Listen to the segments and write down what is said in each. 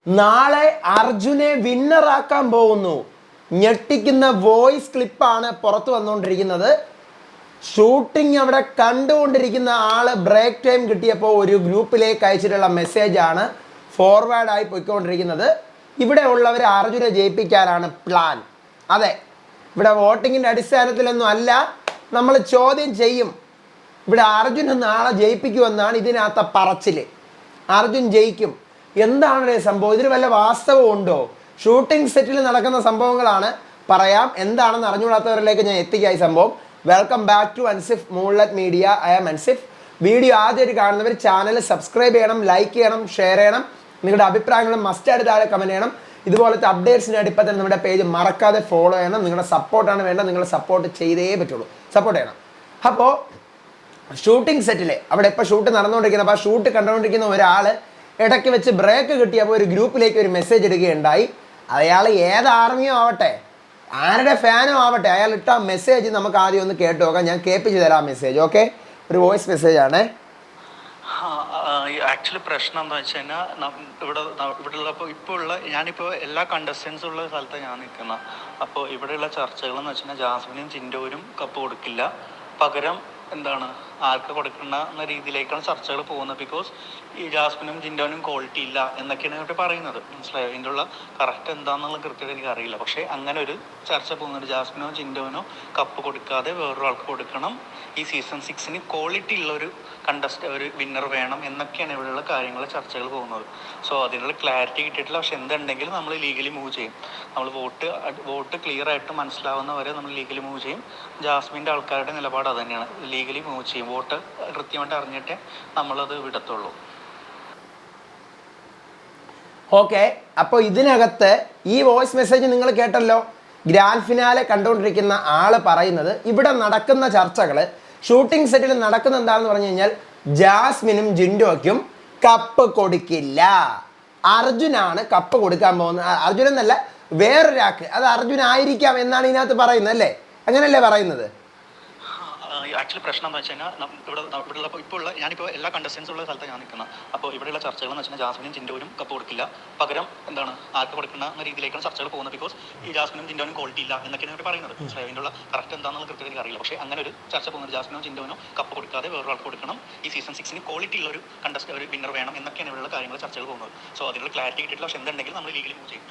നാളെ അർജുനെ വിന്നറാക്കാൻ പോകുന്നു. ഞെട്ടിക്കുന്ന വോയിസ് ക്ലിപ്പാണ് പുറത്തു വന്നുകൊണ്ടിരിക്കുന്നത്. ഷൂട്ടിംഗ് അവിടെ കണ്ടുകൊണ്ടിരിക്കുന്ന ആള് ബ്രേക്ക് ടൈം കിട്ടിയപ്പോൾ ഒരു ഗ്രൂപ്പിലേക്ക് അയച്ചിട്ടുള്ള മെസ്സേജാണ് ഫോർവേഡായി പോയിക്കൊണ്ടിരിക്കുന്നത്. ഇവിടെ ഉള്ളവർ അർജുനെ ജയിപ്പിക്കാനാണ് പ്ലാൻ. അതെ, ഇവിടെ വോട്ടിങ്ങിൻ്റെ അടിസ്ഥാനത്തിലൊന്നും അല്ല, നമ്മൾ ചോദ്യം ചെയ്യും. ഇവിടെ അർജുനെ നാളെ ജയിപ്പിക്കുമെന്നാണ് ഇതിനകത്ത പറച്ചിൽ. അർജുൻ ജയിക്കും. എന്താണ് സംഭവം? ഇതിൽ വല്ല വാസ്തവം ഉണ്ടോ? ഷൂട്ടിംഗ് സെറ്റിൽ നടക്കുന്ന സംഭവങ്ങളാണ്. പറയാം, എന്താണെന്ന് അറിഞ്ഞുകൂടാത്തവരിലേക്ക് ഞാൻ എത്തിക്കായി സംഭവം. Welcome back to Ansif moonlight media. I am Ansif. Video ആദ്യമായിട്ട് കാണുന്നവർ ചാനൽ സബ്സ്ക്രൈബ് ചെയ്യണം, ലൈക്ക് ചെയ്യണം, ഷെയർ ചെയ്യണം. നിങ്ങളുടെ അഭിപ്രായങ്ങളും മസ്റ്റായിട്ട് താഴെ കമൻറ്റ് ചെയ്യണം. ഇതുപോലത്തെ അപ്ഡേറ്റ്സിനായിട്ട് ഇപ്പം തന്നെ നമ്മുടെ പേജ് മറക്കാതെ ഫോളോ ചെയ്യണം. നിങ്ങളുടെ സപ്പോർട്ടാണ് വേണ്ടത്. നിങ്ങൾ സപ്പോർട്ട് ചെയ്തേ പറ്റുള്ളൂ. സപ്പോർട്ട് ചെയ്യണം. അപ്പോൾ ഷൂട്ടിംഗ് സെറ്റിൽ അവിടെ ഇപ്പോൾ ഷൂട്ട് നടന്നുകൊണ്ടിരിക്കുന്നത്. അപ്പോൾ ആ ഷൂട്ട് കണ്ടുകൊണ്ടിരിക്കുന്ന ഒരാൾ ഇടയ്ക്ക് വെച്ച് ബ്രേക്ക് കിട്ടിയപ്പോൾ ഒരു ഗ്രൂപ്പിലേക്ക് ഒരു മെസ്സേജ് ഇടുകയുണ്ടായി. അയാൾ ഏത് ആർമിയോ ആവട്ടെ, ആരുടെ ഫാനോ ആവട്ടെ, അയാൾ ഇട്ട മെസ്സേജ് നമുക്ക് ആദ്യം ഒന്ന് കേട്ട് നോക്കാം. ഞാൻ കേൾപ്പിച്ച് തരാം മെസ്സേജ്. ഓക്കെ, ഒരു വോയിസ് മെസ്സേജ് ആണ്. ആക്ച്വലി പ്രശ്നം എന്താ വെച്ച് കഴിഞ്ഞാൽ ഇവിടെയുള്ള ഇപ്പോൾ ഉള്ള ഞാനിപ്പോൾ എല്ലാ കണ്ടസ്റ്റൻസും ഉള്ള സ്ഥലത്താണ് ഞാൻ നിൽക്കുന്നത്. അപ്പോൾ ഇവിടെയുള്ള ചർച്ചകൾ എന്ന് വെച്ച് കഴിഞ്ഞാൽ ജാസ്മിനും ജിൻഡോനും കപ്പ് കൊടുക്കില്ല, പകരം എന്താണ് ആർക്ക് കൊടുക്കുന്ന എന്ന രീതിയിലേക്കാണ് ചർച്ചകൾ പോകുന്നത്. ബിക്കോസ് ഈ ജാസ്മിനും ജിൻഡോനും ക്വാളിറ്റി ഇല്ല എന്നൊക്കെയാണ് ഇവിടെ പറയുന്നത്. മനസ്സിലായോ? ഇതിൻ്റെ ഉള്ള കറക്റ്റ് എന്താണെന്നുള്ള കൃത്യത എനിക്ക് അറിയില്ല. പക്ഷേ അങ്ങനെ ഒരു ചർച്ച പോകുന്നുണ്ട്. ജാസ്മിനോ ജിൻഡോനോ കപ്പ് കൊടുക്കാതെ വേറൊരാൾക്ക് കൊടുക്കണം, ഈ സീസൺ 6 ക്വാളിറ്റി ഉള്ള ഒരു ഒരു വിന്നർ വേണം എന്നൊക്കെയാണ് ഇവിടെയുള്ള കാര്യങ്ങൾ ചർച്ചകൾ പോകുന്നത്. സോ അതിനുള്ള ക്ലാരിറ്റി കിട്ടിയിട്ടില്ല. പക്ഷെ എന്തുണ്ടെങ്കിലും നമ്മൾ ലീഗലി മൂവ് ചെയ്യും. നമ്മൾ വോട്ട് ക്ലിയർ ആയിട്ട് മനസ്സിലാവുന്നവരെ നമ്മൾ ലീഗലി മൂവ് ചെയ്യും. ജാസ്മിൻ്റെ ആൾക്കാരുടെ നിലപാട് അത് തന്നെയാണ്, ലീഗലി മൂവ് ചെയ്യും. വോട്ട് കൃത്യമായിട്ട് അറിഞ്ഞിട്ടേ നമ്മളത് വിടത്തുള്ളൂ. ഓക്കെ, അപ്പോൾ ഇതിനകത്ത് ഈ വോയിസ് മെസ്സേജ് നിങ്ങൾ കേട്ടല്ലോ. ഗ്രാൻഡ് ഫിനാലെ കണ്ടുകൊണ്ടിരിക്കുന്ന ആൾ പറയുന്നത് ഇവിടെ നടക്കുന്ന ചർച്ചകൾ, ഷൂട്ടിംഗ് സെറ്റിൽ നടക്കുന്ന എന്താണെന്ന് പറഞ്ഞു കഴിഞ്ഞാൽ ജാസ്മിനും ജിൻഡോയ്ക്കും കപ്പ് കൊടുക്കില്ല. അർജുനാണ് കപ്പ് കൊടുക്കാൻ പോകുന്നത്. അർജുൻ എന്നല്ല, വേറൊരാൾക്ക്. അത് അർജുൻ ആയിരിക്കാം എന്നാണ് ഇതിനകത്ത് പറയുന്നത്, അല്ലേ? അങ്ങനെയല്ലേ പറയുന്നത്? ആക്ച്വലി പ്രശ്നം എന്ന് വെച്ച് കഴിഞ്ഞാൽ ഇവിടെയുള്ള ഇപ്പോൾ ഉള്ള ഞാനിപ്പോൾ എല്ലാ കണ്ടസ്റ്റൻസും ഉള്ള സ്ഥലത്താണ് ഞാൻ നിൽക്കുന്നത്. അപ്പോൾ ഇവിടെയുള്ള ചർച്ചകൾ എന്ന് വെച്ചാൽ ജാസ്മിനും ജിൻഡോനും കപ്പ് കൊടുക്കില്ല, പകരം എന്താണ് ആർക്ക് കൊടുക്കുന്ന എന്ന രീതിയിലേക്കാണ് ചർച്ചകൾ പോകുന്നത്. ബിക്കോസ് ഈ ജാസ്മിനും ജിൻഡോനും ക്വാളിറ്റി ഇല്ല എന്നൊക്കെയാണ് ഇവിടെ പറയുന്നത്. അതിൻ്റെ ഉള്ള കറക്റ്റ് എന്താണെന്നുള്ള കൃത്യത അറിയില്ല. പക്ഷേ അങ്ങനെ ഒരു ചർച്ച പോകുന്നത്. ജാസ്മിനോ ജിൻഡോനോ കപ്പ് കൊടുക്കാതെ വേറൊരാൾക്ക് കൊടുക്കണം, ഈ സീസൺ 6 ക്വാളിറ്റി ഉള്ള ഒരു വിന്നർ വേണം എന്നൊക്കെയാണ് ഇവിടെയുള്ള കാര്യങ്ങൾ ചർച്ചകൾ പോകുന്നത്. സോ അതിനുള്ള ക്ലാരിറ്റി കിട്ടിയിട്ടില്ല. പക്ഷേ എന്തുണ്ടെങ്കിലും നമ്മൾ ലീഗലി മൂവ് ചെയ്യും.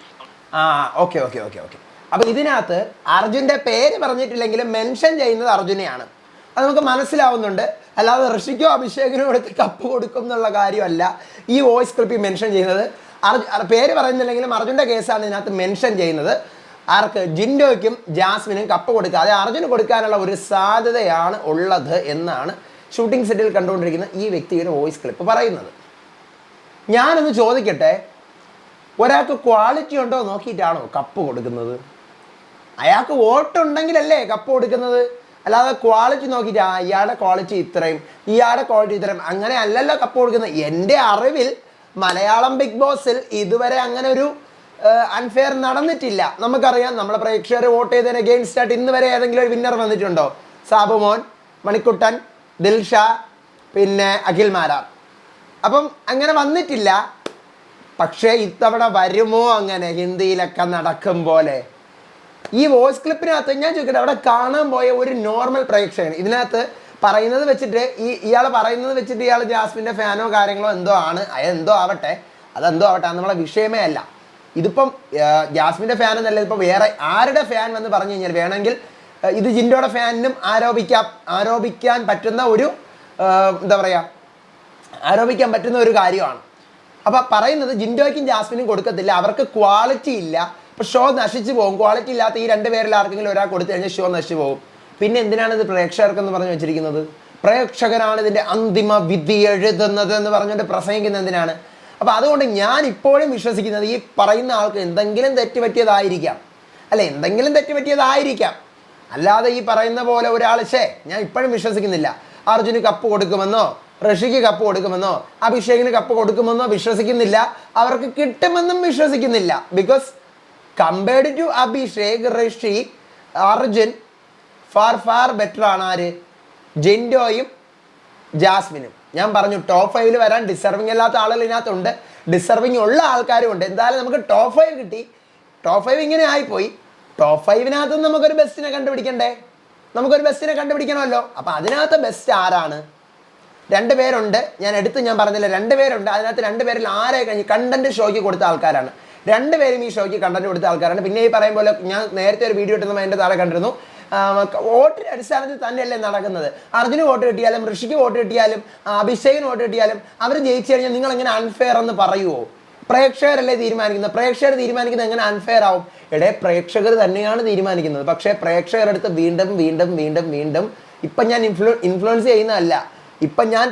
ഓക്കെ ഓക്കെ ഓക്കെ ഓക്കെ അപ്പോൾ ഇതിനകത്ത് അർജുൻ്റെ പേര് പറഞ്ഞിട്ടില്ലെങ്കിലും മെൻഷൻ ചെയ്യുന്നത് അർജുനെയാണ്. അത് നമുക്ക് മനസ്സിലാവുന്നുണ്ട്. അല്ലാതെ ഋഷിക്കോ അഭിഷേകിനോ എടുത്ത് കപ്പ് കൊടുക്കും എന്നുള്ള കാര്യമല്ല ഈ വോയിസ് ക്ലിപ്പിൽ മെൻഷൻ ചെയ്യുന്നത്. പേര് പറയുന്നില്ലെങ്കിലും അർജുൻ്റെ കേസാണ് ഇതിനകത്ത് മെൻഷൻ ചെയ്യുന്നത്. ആർക്ക്? ജിൻഡോയ്ക്കും ജാസ്മിനും കപ്പ് കൊടുക്കാതെ അർജുന് കൊടുക്കാനുള്ള ഒരു സാധ്യതയാണ് ഉള്ളത് എന്നാണ് ഷൂട്ടിംഗ് സെറ്റിൽ കണ്ടുകൊണ്ടിരിക്കുന്ന ഈ വ്യക്തിയുടെ വോയിസ് ക്ലിപ്പ് പറയുന്നത്. ഞാനൊന്ന് ചോദിക്കട്ടെ, ഒരാൾക്ക് ക്വാളിറ്റി ഉണ്ടോ നോക്കിയിട്ടാണോ കപ്പ് കൊടുക്കുന്നത്? അയാൾക്ക് വോട്ടുണ്ടെങ്കിലല്ലേ കപ്പ് കൊടുക്കുന്നത്, അല്ലാതെ ക്വാളിറ്റി നോക്കിയിട്ട് ഇയാളുടെ ക്വാളിറ്റി ഇത്രയും, ഇയാളുടെ ക്വാളിറ്റി ഇത്രയും, അങ്ങനെ അല്ലല്ലോ കപ്പ് കൊടുക്കുന്നത്. എൻ്റെ അറിവിൽ മലയാളം ബിഗ് ബോസിൽ ഇതുവരെ അങ്ങനെ ഒരു അൺഫെയർ നടന്നിട്ടില്ല. നമുക്കറിയാം, നമ്മളെ പ്രേക്ഷകർ വോട്ട് ചെയ്തതിന് അഗെയിൻസ്റ്റ് ആയിട്ട് ഇന്ന് വരെ ഏതെങ്കിലും ഒരു വിന്നർ വന്നിട്ടുണ്ടോ? സാബുമോൻ, മണിക്കുട്ടൻ, ദിൽഷ, പിന്നെ അഖിൽ മാരാർ. അപ്പം അങ്ങനെ വന്നിട്ടില്ല. പക്ഷേ ഇത്തവണ വരുമോ അങ്ങനെ ഹിന്ദിയിലൊക്കെ നടക്കും പോലെ? ഈ വോയിസ് ക്ലിപ്പിനകത്ത് ഞാൻ ചോദിക്കട്ടെ, അവിടെ കാണാൻ പോയ ഒരു നോർമൽ പ്രേക്ഷകൻ ഇതിനകത്ത് പറയുന്നത് വെച്ചിട്ട് ഇയാൾ പറയുന്നത് വെച്ചിട്ട് ഇയാൾ ജാസ്മിൻ്റെ ഫാനോ കാര്യങ്ങളോ എന്തോ ആണ്, എന്തോ ആവട്ടെ, അതെന്തോ ആവട്ടെ, അത് നമ്മളെ വിഷയമേ അല്ല. ഇതിപ്പം ജാസ്മിൻ്റെ ഫാൻ എന്നല്ല, ഇതിപ്പോൾ വേറെ ആരുടെ ഫാൻ എന്ന് പറഞ്ഞു കഴിഞ്ഞാൽ വേണമെങ്കിൽ ഇത് ജിൻഡോയുടെ ഫാനിനും ആരോപിക്കാൻ പറ്റുന്ന ഒരു എന്താ പറയുക, ആരോപിക്കാൻ പറ്റുന്ന ഒരു കാര്യമാണ്. അപ്പോൾ പറയുന്നത് ജിൻഡോയ്ക്കും ജാസ്മിനും കൊടുക്കത്തില്ല, അവർക്ക് ക്വാളിറ്റി ഇല്ല, അപ്പോൾ ഷോ നശിച്ചു പോകും. ക്വാളിറ്റി ഇല്ലാത്ത ഈ രണ്ട് പേരിൽ ആർക്കെങ്കിലും ഒരാൾ കൊടുത്തു കഴിഞ്ഞാൽ ഷോ നശിച്ചു പോകും. പിന്നെ എന്തിനാണ് ഇത് പ്രേക്ഷകർക്കെന്ന് പറഞ്ഞു വെച്ചിരിക്കുന്നത്? പ്രേക്ഷകനാണ് ഇതിൻ്റെ അന്തിമ വിധി എഴുതുന്നത് എന്ന് പറഞ്ഞുകൊണ്ട് പ്രസംഗിക്കുന്നത് എന്തിനാണ്? അപ്പോൾ അതുകൊണ്ട് ഞാൻ ഇപ്പോഴും വിശ്വസിക്കുന്നത് ഈ പറയുന്ന ആൾക്ക് എന്തെങ്കിലും തെറ്റുപറ്റിയതായിരിക്കാം, അല്ലെ? എന്തെങ്കിലും തെറ്റുപറ്റിയതായിരിക്കാം. അല്ലാതെ ഈ പറയുന്ന പോലെ ഒരാൾ ഞാൻ ഇപ്പോഴും വിശ്വസിക്കുന്നില്ല അർജുന് കപ്പ് കൊടുക്കുമെന്നോ, ഋഷിക്ക് കപ്പ് കൊടുക്കുമെന്നോ, അഭിഷേകിന് കപ്പ് കൊടുക്കുമെന്നോ വിശ്വസിക്കുന്നില്ല. അവർക്ക് കിട്ടുമെന്നും വിശ്വസിക്കുന്നില്ല. Because compared to Abhishek, Rishi, Arjun far better ആണ് ആര്? ജിൻഡോയും ജാസ്മിനും. ഞാൻ പറഞ്ഞു ടോപ്പ് 5 വരാൻ ഡിസർവിങ് അല്ലാത്ത ആളുകൾ ഇതിനകത്തുണ്ട്. ഡിസർവിങ് ഉള്ള ആൾക്കാരും ഉണ്ട്. എന്തായാലും നമുക്ക് ടോപ്പ് 5 കിട്ടി. ടോപ്പ് 5 ഇങ്ങനെ ആയിപ്പോയി. ടോപ്പ് 5-നകത്ത് നമുക്കൊരു ബെസ്റ്റിനെ കണ്ടുപിടിക്കണ്ടേ? നമുക്കൊരു ബെസ്റ്റിനെ കണ്ടുപിടിക്കണമല്ലോ. അപ്പം അതിനകത്ത് ബെസ്റ്റ് ആരാണ്? 2 പേരുണ്ട്. ഞാൻ പറഞ്ഞില്ല, 2 പേരുണ്ട്. അതിനകത്ത് 2 പേരിൽ ആരെ കഴിഞ്ഞ് കണ്ടന്റ് ഷോയ്ക്ക് കൊടുത്ത ആൾക്കാരാണ്. 2 പേരും ഈ ഷോയ്ക്ക് കണ്ടന്റ് കൊടുത്ത ആൾക്കാരാണ്. പിന്നെ ഈ പറയും പോലെ ഞാൻ നേരത്തെ ഒരു വീഡിയോ ഇട്ടുമ്പോൾ എൻ്റെ താഴെ കണ്ടിരുന്നു, വോട്ടിൻ്റെ അടിസ്ഥാനത്തിൽ തന്നെയല്ലേ നടക്കുന്നത്. അർജുന് വോട്ട് കിട്ടിയാലും ഋഷിക്ക് വോട്ട് കിട്ടിയാലും അഭിഷേകിന് വോട്ട് കിട്ടിയാലും അവർ ജയിച്ചു കഴിഞ്ഞാൽ നിങ്ങൾ എങ്ങനെ അൺഫെയർ എന്ന് പറയുമോ? പ്രേക്ഷകരല്ലേ തീരുമാനിക്കുന്നത്. പ്രേക്ഷകർ തീരുമാനിക്കുന്നത് എങ്ങനെ അൺഫെയർ ആവും? പ്രേക്ഷകർ തന്നെയാണ് തീരുമാനിക്കുന്നത്. പക്ഷേ പ്രേക്ഷകരുടെ അടുത്ത് വീണ്ടും വീണ്ടും വീണ്ടും വീണ്ടും ഇപ്പം ഞാൻ ഇൻഫ്ലുവൻസ് ചെയ്യുന്നതല്ല, ഇപ്പം ഞാൻ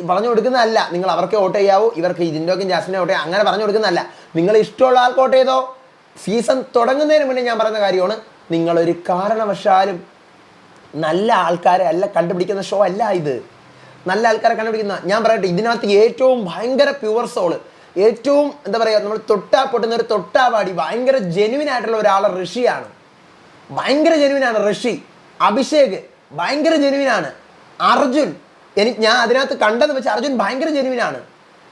പറഞ്ഞു കൊടുക്കുന്നതല്ല നിങ്ങൾ അവർക്ക് വോട്ട് ചെയ്യാവൂ, ഇവർക്ക് ജിൻഡോക്കും ജാസ്മിനെ വോട്ട് ചെയ്യാം, അങ്ങനെ പറഞ്ഞു കൊടുക്കുന്നതല്ല. നിങ്ങൾ ഇഷ്ടമുള്ള ആൾക്ക് വോട്ട് ചെയ്തോ. സീസൺ തുടങ്ങുന്നതിന് മുന്നേ ഞാൻ പറയുന്ന കാര്യമാണ്, നിങ്ങളൊരു കാരണവശാലും നല്ല ആൾക്കാരെ അല്ല കണ്ടുപിടിക്കുന്ന ഷോ അല്ല ഇത്. നല്ല ആൾക്കാരെ കണ്ടുപിടിക്കുന്ന, ഞാൻ പറയട്ടെ, ഇതിനകത്ത് ഏറ്റവും ഭയങ്കര പ്യുവർ സോള്, ഏറ്റവും എന്താ പറയുക, നമ്മൾ തൊട്ടാ പൊട്ടുന്ന ഒരു തൊട്ടാവാടി ഭയങ്കര ജെനുവിൻ ആയിട്ടുള്ള ഒരാൾ ഋഷിയാണ്. ഭയങ്കര ജെനുവിനാണ് ഋഷി. അഭിഷേക് ഭയങ്കര ജെനുവിനാണ്. അർജുൻ ഞാൻ അതിനകത്ത് കണ്ടെന്ന് വെച്ചാൽ അർജുൻ ഭയങ്കര ജെനുവിനാണ്.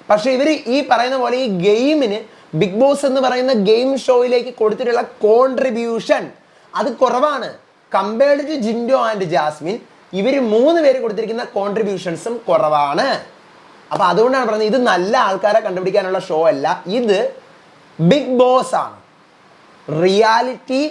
പക്ഷെ ഇവർ ഈ പറയുന്ന പോലെ ഈ ഗെയിമിന്, ബിഗ് ബോസ് എന്ന് പറയുന്ന ഗെയിം ഷോയിലേക്ക് കൊടുത്തിട്ടുള്ള കോൺട്രിബ്യൂഷൻ അത് കുറവാണ്. Compared to Jinto and Jasmine ഇവർ 3 പേര് കൊടുത്തിരിക്കുന്ന കോൺട്രിബ്യൂഷൻസും കുറവാണ്. അപ്പൊ അതുകൊണ്ടാണ് പറയുന്നത് ഇത് നല്ല ആൾക്കാരെ കണ്ടുപിടിക്കാനുള്ള ഷോ അല്ല, ഇത് ബിഗ് ബോസ് ആണ്, റിയാലിറ്റി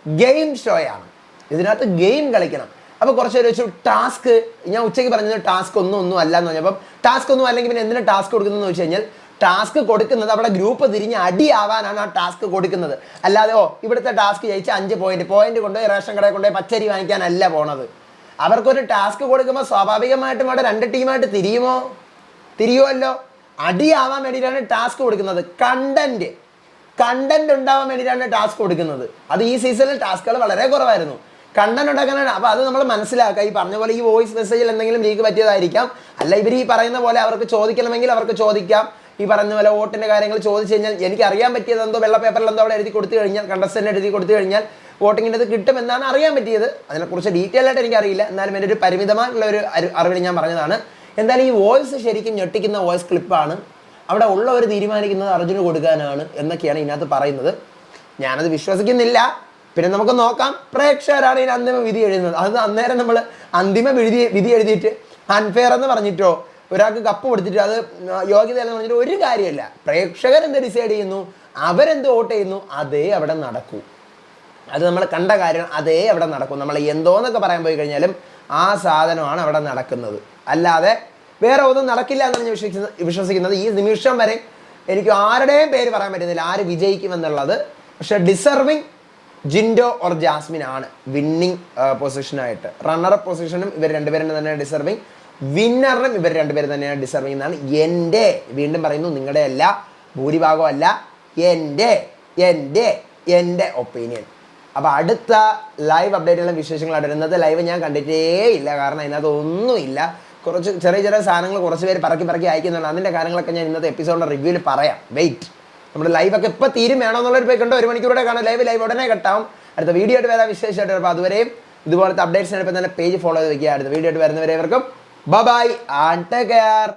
ഗെയിം ഷോയാണ്. ഇതിനകത്ത് ഗെയിം കളിക്കണം. അപ്പോൾ കുറച്ച് പേര് വെച്ചു ടാസ്ക്, ഞാൻ ഉച്ചയ്ക്ക് പറഞ്ഞത് ടാസ്ക് ഒന്നും അല്ല എന്ന് പറഞ്ഞപ്പം ടാസ്ക് ഒന്നും അല്ലെങ്കിൽ പിന്നെ എന്തിനാണ് ടാസ്ക് കൊടുക്കുന്നതെന്ന് വെച്ച് കഴിഞ്ഞാൽ ടാസ്ക് കൊടുക്കുന്നത് അവിടെ ഗ്രൂപ്പ് തിരിഞ്ഞ് അടിയാവാനാണ് ആ ടാസ്ക് കൊടുക്കുന്നത്. അല്ലാതെ ഇവിടുത്തെ ടാസ്ക് ജയിച്ച 5 പോയിന്റ് കൊണ്ടുപോയി റേഷൻ കടയിൽ കൊണ്ടുപോയി പച്ചരി വാങ്ങിക്കാനല്ല പോണത്. അവർക്കൊരു ടാസ്ക് കൊടുക്കുമ്പോൾ സ്വാഭാവികമായിട്ടും അവിടെ 2 ടീമായിട്ട് തിരിയുമല്ലോ. അടിയാവാൻ വേണ്ടിയിട്ടാണ് ടാസ്ക് കൊടുക്കുന്നത്. കണ്ടന്റ് ഉണ്ടാവാൻ വേണ്ടിയിട്ടാണ് ടാസ്ക് കൊടുക്കുന്നത്. അത് ഈ സീസണിൽ ടാസ്കുകൾ വളരെ കുറവായിരുന്നു. കണ്ടന്റ് ഉണ്ടാക്കാനാണ്. അപ്പോൾ അത് നമ്മൾ മനസ്സിലാക്കുക. ഈ പറഞ്ഞ പോലെ ഈ വോയിസ് മെസ്സേജിൽ എന്തെങ്കിലും ലീക്ക് പറ്റിയതായിരിക്കാം. അല്ല ഇവർ ഈ പറയുന്ന പോലെ അവർക്ക് ചോദിക്കണമെങ്കിൽ അവർക്ക് ചോദിക്കാം. ഈ പറയുന്ന പോലെ വോട്ടിൻ്റെ കാര്യങ്ങൾ ചോദിച്ചു കഴിഞ്ഞാൽ എനിക്ക് അറിയാൻ പറ്റിയത് എന്തോ വെള്ള പേപ്പറിൽ എന്തോ അവിടെ എഴുതി കൊടുത്തു കഴിഞ്ഞാൽ, കണ്ടസ്റ്റന്റ് എഴുതി കൊടുത്തു കഴിഞ്ഞാൽ വോട്ടിങ്ങിൻ്റെ കിട്ടുമെന്നാണ് അറിയാൻ പറ്റിയത്. അതിനെക്കുറിച്ച് ഡീറ്റെയിൽ ആയിട്ട് എനിക്കറിയില്ല. എന്നാലും എൻ്റെ ഒരു പരിമിതമായിട്ടുള്ള ഒരു അറിവിൽ ഞാൻ പറഞ്ഞതാണ്. എന്തായാലും ഈ വോയിസ് ശരിക്കും ഞെട്ടിക്കുന്ന വോയിസ് ക്ലിപ്പാണ്. അവിടെ ഉള്ളവർ തീരുമാനിക്കുന്നത് അർജുന് കൊടുക്കാനാണ് എന്നൊക്കെയാണ് ഇതിനകത്ത് പറയുന്നത്. ഞാനത് വിശ്വസിക്കുന്നില്ല. പിന്നെ നമുക്ക് നോക്കാം. പ്രേക്ഷകരാണ് ഇതിന് അന്തിമ വിധി എഴുതുന്നത്. അത് അന്നേരം നമ്മൾ അന്തിമ വിധി എഴുതിയിട്ട് അൺഫെയർ എന്ന് പറഞ്ഞിട്ടോ ഒരാൾക്ക് കപ്പ് കൊടുത്തിട്ട് അത് യോഗ്യതയെന്ന് പറഞ്ഞിട്ട് ഒരു കാര്യമില്ല. പ്രേക്ഷകരെന്ത് ഡിസൈഡ് ചെയ്യുന്നു, അവരെന്ത് വോട്ട് ചെയ്യുന്നു, അതേ അവിടെ നടക്കൂ. അത് നമ്മൾ കണ്ട കാര്യം, അതേ അവിടെ നടക്കും. നമ്മൾ എന്തോന്നൊക്കെ പറയാൻ പോയി കഴിഞ്ഞാലും ആ സാധനമാണ് അവിടെ നടക്കുന്നത്. അല്ലാതെ വേറെ ഒന്നും നടക്കില്ല എന്നാണ് ഞാൻ വിശ്വസിക്കുന്നത്. ഈ നിമിഷം വരെ എനിക്ക് ആരുടെയും പേര് പറയാൻ പറ്റുന്നില്ല ആര് വിജയിക്കുമെന്നുള്ളത്. പക്ഷെ ഡിസർവിങ് ജിൻഡോ ഓർ ജാസ്മിൻ ആണ് വിന്നിങ് പൊസിഷനായിട്ട്. റണ്ണറപ്പ് പൊസിഷനും ഇവർ 2 പേരും തന്നെയാണ് ഡിസർവിങ്. വിന്നറിനും ഇവർ 2 പേരും തന്നെയാണ് ഡിസർവിങ് എന്നാണ് എൻ്റെ, വീണ്ടും പറയുന്നു, നിങ്ങളുടെ അല്ല, ഭൂരിഭാഗം അല്ല, എൻ്റെ ഒപ്പീനിയൻ. അപ്പോൾ അടുത്ത ലൈവ് അപ്ഡേറ്റുകളും വിശേഷങ്ങളായിട്ട് ഇന്നത്തെ ലൈവ് ഞാൻ കണ്ടിട്ടേ ഇല്ല. കാരണം അതിനകത്ത് ഒന്നുമില്ല. കുറച്ച് ചെറിയ സാധനങ്ങൾ കുറച്ച് പേര് പറക്കി അയക്കുന്നുണ്ട്. അതിൻ്റെ കാര്യങ്ങളൊക്കെ ഞാൻ ഇന്നത്തെ എപ്പിസോഡിൻ്റെ റിവ്യൂവിൽ പറയാം. വെയിറ്റ്. നമ്മുടെ ലൈവൊക്കെ ഇപ്പോൾ തീരും വേണമെന്നുള്ളൊരു പോയി കണ്ടോ. 1 മണിക്കൂറോടെ കാണാം. ലൈവ് ഉടനെ കട്ടാവും. അടുത്ത വീഡിയോ ആയിട്ട് വരാം, വിശേഷമായിട്ട് വരാം. അതുവരെയും ഇതുപോലത്തെ അപ്ഡേറ്റ്സിനായിട്ട് തന്നെ പേജ് ഫോളോ ചെയ്ത് വയ്ക്കുക. അടുത്ത വീഡിയോ ആയിട്ട് വരുന്നവരേവർക്കും ബൈ ആൻഡ് ടേക്ക് കെയർ.